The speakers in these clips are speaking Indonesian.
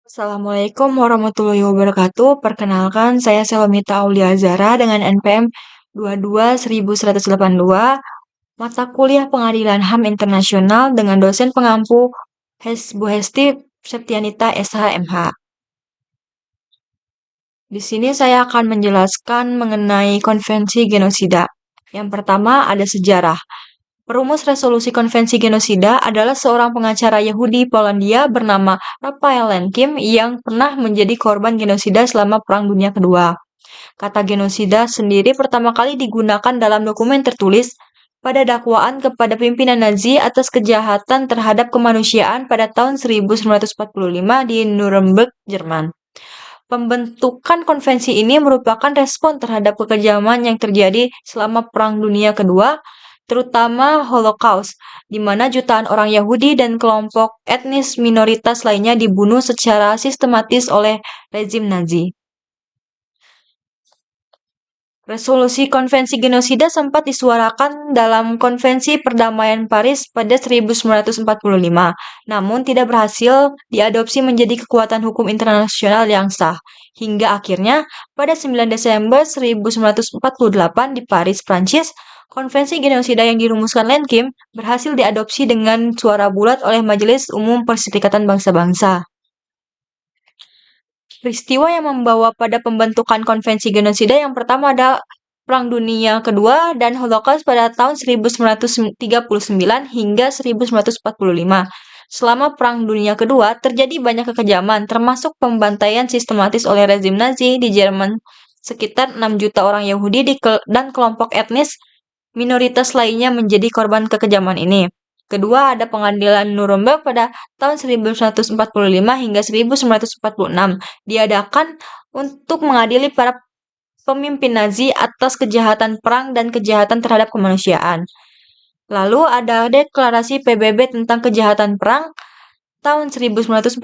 Assalamualaikum warahmatullahi wabarakatuh. Perkenalkan, saya Selomita Aulia Zara dengan NPM 221182, mata kuliah Pengadilan HAM Internasional dengan dosen pengampu Bu Hesti Septianita SH MH. Di sini saya akan menjelaskan mengenai konvensi genosida. Yang pertama ada sejarah. Perumus resolusi konvensi genosida adalah seorang pengacara Yahudi Polandia bernama Raphael Lemkin yang pernah menjadi korban genosida selama Perang Dunia Kedua. Kata genosida sendiri pertama kali digunakan dalam dokumen tertulis pada dakwaan kepada pimpinan Nazi atas kejahatan terhadap kemanusiaan pada tahun 1945 di Nuremberg, Jerman. Pembentukan konvensi ini merupakan respon terhadap kekejaman yang terjadi selama Perang Dunia Kedua, terutama Holocaust, di mana jutaan orang Yahudi dan kelompok etnis minoritas lainnya dibunuh secara sistematis oleh rezim Nazi. Resolusi konvensi genosida sempat disuarakan dalam Konvensi Perdamaian Paris pada 1945, namun tidak berhasil diadopsi menjadi kekuatan hukum internasional yang sah. Hingga akhirnya, pada 9 Desember 1948 di Paris, Prancis, Konvensi genosida yang dirumuskan Lemkin berhasil diadopsi dengan suara bulat oleh Majelis Umum Perserikatan Bangsa-Bangsa. Peristiwa yang membawa pada pembentukan konvensi genosida yang pertama adalah Perang Dunia Kedua dan Holocaust pada tahun 1939 hingga 1945. Selama Perang Dunia Kedua, terjadi banyak kekejaman, termasuk pembantaian sistematis oleh rezim Nazi di Jerman. Sekitar 6 juta orang Yahudi dan kelompok etnis minoritas lainnya menjadi korban kekejaman ini. Kedua, ada pengadilan Nuremberg pada tahun 1945 hingga 1946 diadakan untuk mengadili para pemimpin Nazi atas kejahatan perang dan kejahatan terhadap kemanusiaan. Lalu ada deklarasi PBB tentang kejahatan perang tahun 1946.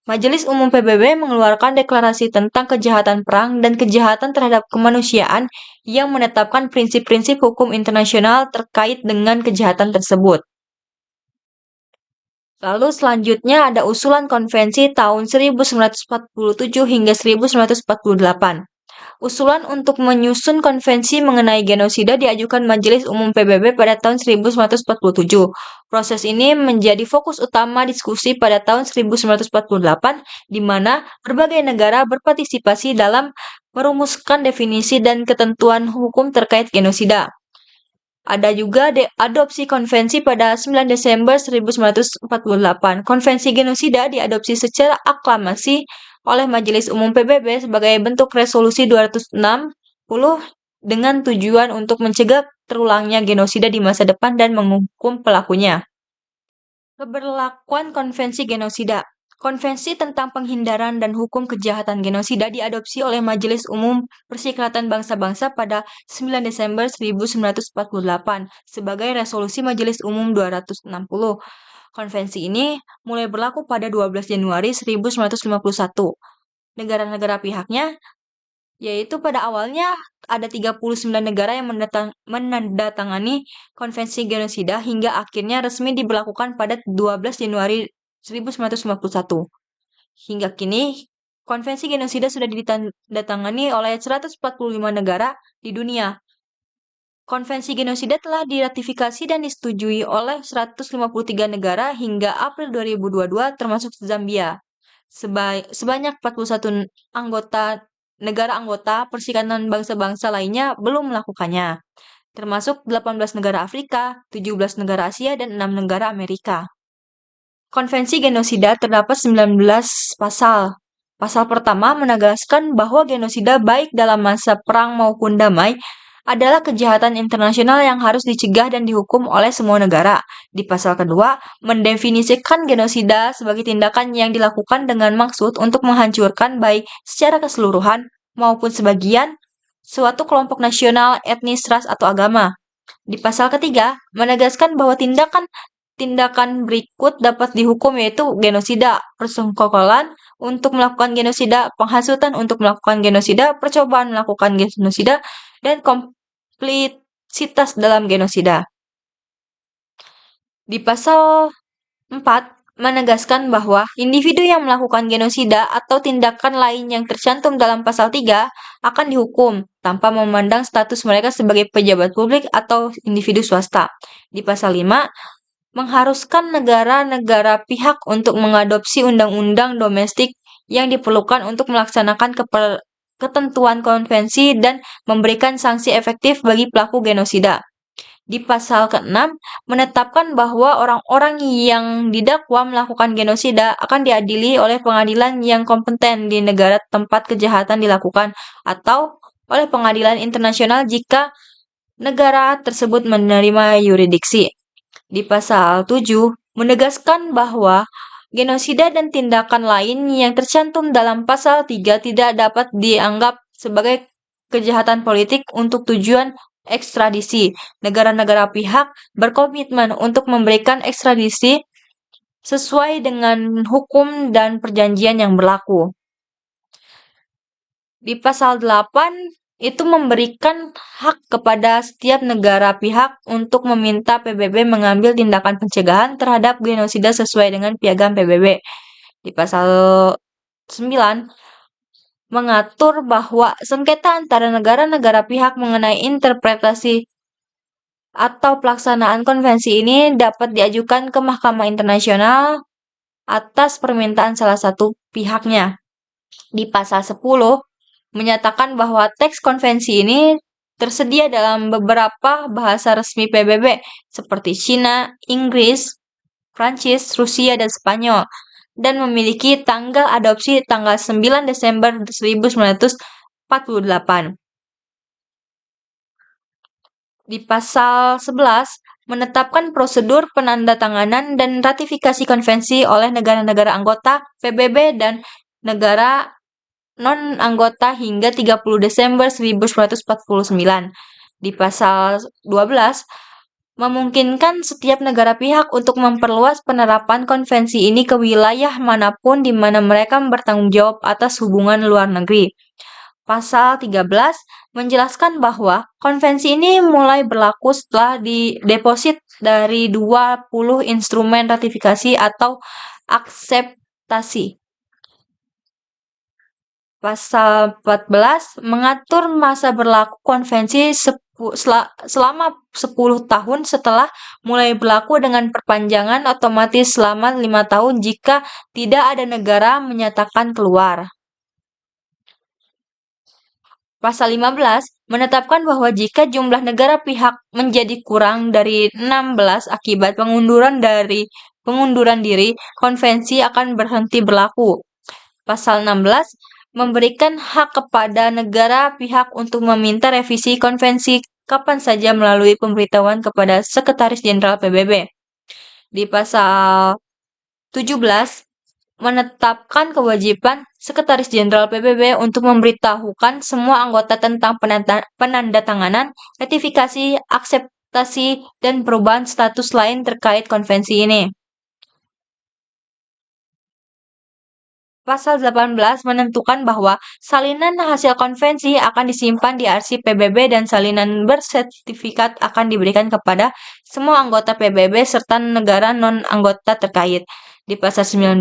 Majelis Umum PBB mengeluarkan deklarasi tentang kejahatan perang dan kejahatan terhadap kemanusiaan yang menetapkan prinsip-prinsip hukum internasional terkait dengan kejahatan tersebut. Lalu selanjutnya ada usulan konvensi tahun 1947 hingga 1948. Usulan untuk menyusun konvensi mengenai genosida diajukan Majelis Umum PBB pada tahun 1947. Proses ini menjadi fokus utama diskusi pada tahun 1948, di mana berbagai negara berpartisipasi dalam merumuskan definisi dan ketentuan hukum terkait genosida. Ada juga adopsi konvensi pada 9 Desember 1948. Konvensi genosida diadopsi secara aklamasi oleh Majelis Umum PBB sebagai bentuk resolusi 260 dengan tujuan untuk mencegah terulangnya genosida di masa depan dan menghukum pelakunya. Keberlakuan konvensi genosida. Konvensi tentang penghindaran dan hukum kejahatan genosida diadopsi oleh Majelis Umum Perserikatan Bangsa-Bangsa pada 9 Desember 1948 sebagai resolusi Majelis Umum 260. Konvensi ini mulai berlaku pada 12 Januari 1951. Negara-negara pihaknya yaitu pada awalnya ada 39 negara yang menandatangani konvensi genosida hingga akhirnya resmi diberlakukan pada 12 Januari 1951. Hingga kini, konvensi genosida sudah ditandatangani oleh 145 negara di dunia. Konvensi genosida telah diratifikasi dan disetujui oleh 153 negara hingga April 2022 termasuk Zambia. Sebanyak 41 negara anggota Perserikatan Bangsa-Bangsa lainnya belum melakukannya, termasuk 18 negara Afrika, 17 negara Asia, dan 6 negara Amerika. Konvensi genosida terdapat 19 pasal. Pasal pertama menegaskan bahwa genosida baik dalam masa perang maupun damai adalah kejahatan internasional yang harus dicegah dan dihukum oleh semua negara. Di pasal kedua, mendefinisikan genosida sebagai tindakan yang dilakukan dengan maksud untuk menghancurkan baik secara keseluruhan maupun sebagian suatu kelompok nasional, etnis, ras, atau agama. Di pasal ketiga, menegaskan bahwa tindakan berikut dapat dihukum yaitu genosida, persekongkolan untuk melakukan genosida, penghasutan untuk melakukan genosida, percobaan melakukan genosida, dan komplisitas dalam genosida. Di pasal 4, menegaskan bahwa individu yang melakukan genosida atau tindakan lain yang tercantum dalam pasal 3 akan dihukum tanpa memandang status mereka sebagai pejabat publik atau individu swasta. Di pasal 5, mengharuskan negara-negara pihak untuk mengadopsi undang-undang domestik yang diperlukan untuk melaksanakan ketentuan konvensi dan memberikan sanksi efektif bagi pelaku genosida. Di pasal ke-6, menetapkan bahwa orang-orang yang didakwa melakukan genosida akan diadili oleh pengadilan yang kompeten di negara tempat kejahatan dilakukan atau oleh pengadilan internasional jika negara tersebut menerima yurisdiksi. Di pasal 7, menegaskan bahwa genosida dan tindakan lain yang tercantum dalam pasal 3 tidak dapat dianggap sebagai kejahatan politik untuk tujuan ekstradisi. Negara-negara pihak berkomitmen untuk memberikan ekstradisi sesuai dengan hukum dan perjanjian yang berlaku. Di pasal 8, itu memberikan hak kepada setiap negara pihak untuk meminta PBB mengambil tindakan pencegahan terhadap genosida sesuai dengan piagam PBB. Di pasal 9, mengatur bahwa sengketa antara negara-negara pihak mengenai interpretasi atau pelaksanaan konvensi ini dapat diajukan ke Mahkamah Internasional atas permintaan salah satu pihaknya. Di pasal 10, menyatakan bahwa teks konvensi ini tersedia dalam beberapa bahasa resmi PBB seperti Cina, Inggris, Prancis, Rusia, dan Spanyol dan memiliki tanggal adopsi tanggal 9 Desember 1948. Di pasal 11, menetapkan prosedur penandatanganan dan ratifikasi konvensi oleh negara-negara anggota PBB dan negara non-anggota hingga 30 Desember 1949. Di pasal 12, memungkinkan setiap negara pihak untuk memperluas penerapan konvensi ini ke wilayah manapun di mana mereka bertanggung jawab atas hubungan luar negeri. Pasal 13 menjelaskan bahwa konvensi ini mulai berlaku setelah dideposit dari 20 instrumen ratifikasi atau akseptasi. Pasal 14 mengatur masa berlaku konvensi selama 10 tahun setelah mulai berlaku dengan perpanjangan otomatis selama 5 tahun jika tidak ada negara menyatakan keluar. Pasal 15 menetapkan bahwa jika jumlah negara pihak menjadi kurang dari 16 akibat pengunduran diri, konvensi akan berhenti berlaku. Pasal 16 memberikan hak kepada negara pihak untuk meminta revisi konvensi kapan saja melalui pemberitahuan kepada Sekretaris Jenderal PBB. Di pasal 17 menetapkan kewajiban Sekretaris Jenderal PBB untuk memberitahukan semua anggota tentang penandatanganan, ratifikasi, akseptasi, dan perubahan status lain terkait konvensi ini. Pasal 18 menentukan bahwa salinan hasil konvensi akan disimpan di arsip PBB dan salinan bersertifikat akan diberikan kepada semua anggota PBB serta negara non-anggota terkait. Di pasal 19,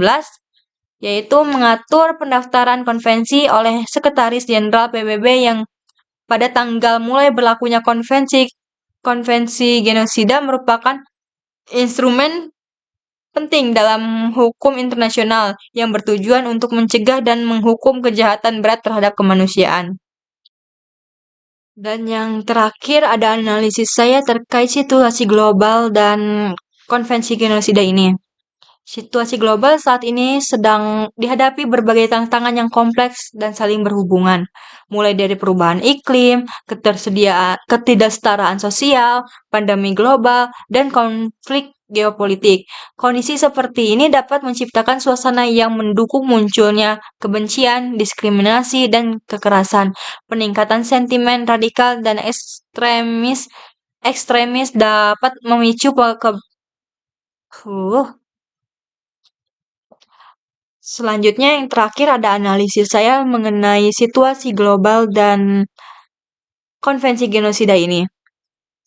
yaitu mengatur pendaftaran konvensi oleh Sekretaris Jenderal PBB yang pada tanggal mulai berlakunya konvensi genosida merupakan instrumen penting dalam hukum internasional yang bertujuan untuk mencegah dan menghukum kejahatan berat terhadap kemanusiaan. Dan yang terakhir ada analisis saya terkait situasi global dan konvensi genosida ini. Situasi global saat ini sedang dihadapi berbagai tantangan yang kompleks dan saling berhubungan, mulai dari perubahan iklim, ketidaksetaraan sosial, pandemi global, dan konflik geopolitik. Kondisi seperti ini dapat menciptakan suasana yang mendukung munculnya kebencian, diskriminasi, dan kekerasan. Peningkatan sentimen radikal dan ekstremis dapat memicu Selanjutnya yang terakhir ada analisis saya mengenai situasi global dan konvensi genosida ini.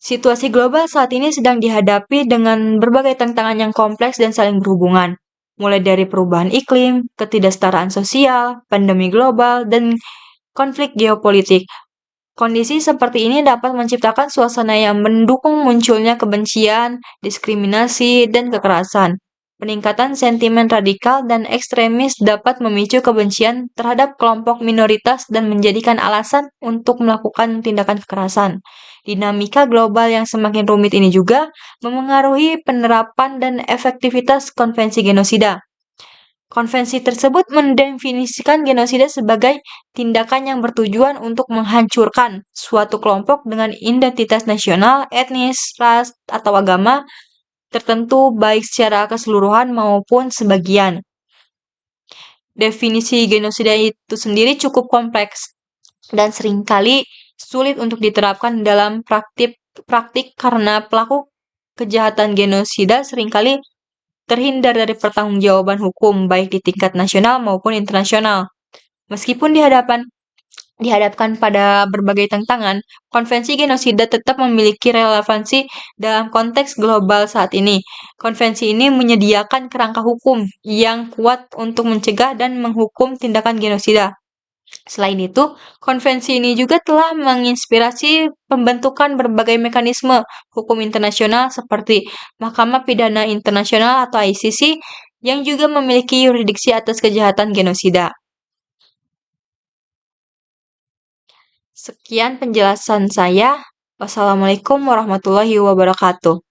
Situasi global saat ini sedang dihadapi dengan berbagai tantangan yang kompleks dan saling berhubungan. mulai dari perubahan iklim, ketidaksetaraan sosial, pandemi global, dan konflik geopolitik. Kondisi seperti ini dapat menciptakan suasana yang mendukung munculnya kebencian, diskriminasi, dan kekerasan. Peningkatan sentimen radikal dan ekstremis dapat memicu kebencian terhadap kelompok minoritas dan menjadikan alasan untuk melakukan tindakan kekerasan. Dinamika global yang semakin rumit ini juga memengaruhi penerapan dan efektivitas konvensi genosida. Konvensi tersebut mendefinisikan genosida sebagai tindakan yang bertujuan untuk menghancurkan suatu kelompok dengan identitas nasional, etnis, ras, atau agama tertentu baik secara keseluruhan maupun sebagian. Definisi genosida itu sendiri cukup kompleks dan seringkali sulit untuk diterapkan dalam praktik karena pelaku kejahatan genosida seringkali terhindar dari pertanggungjawaban hukum baik di tingkat nasional maupun internasional. Meskipun dihadapkan pada berbagai tantangan, konvensi genosida tetap memiliki relevansi dalam konteks global saat ini. Konvensi ini menyediakan kerangka hukum yang kuat untuk mencegah dan menghukum tindakan genosida. Selain itu, konvensi ini juga telah menginspirasi pembentukan berbagai mekanisme hukum internasional seperti Mahkamah Pidana Internasional atau ICC yang juga memiliki yurisdiksi atas kejahatan genosida. Sekian penjelasan saya. Wassalamualaikum warahmatullahi wabarakatuh.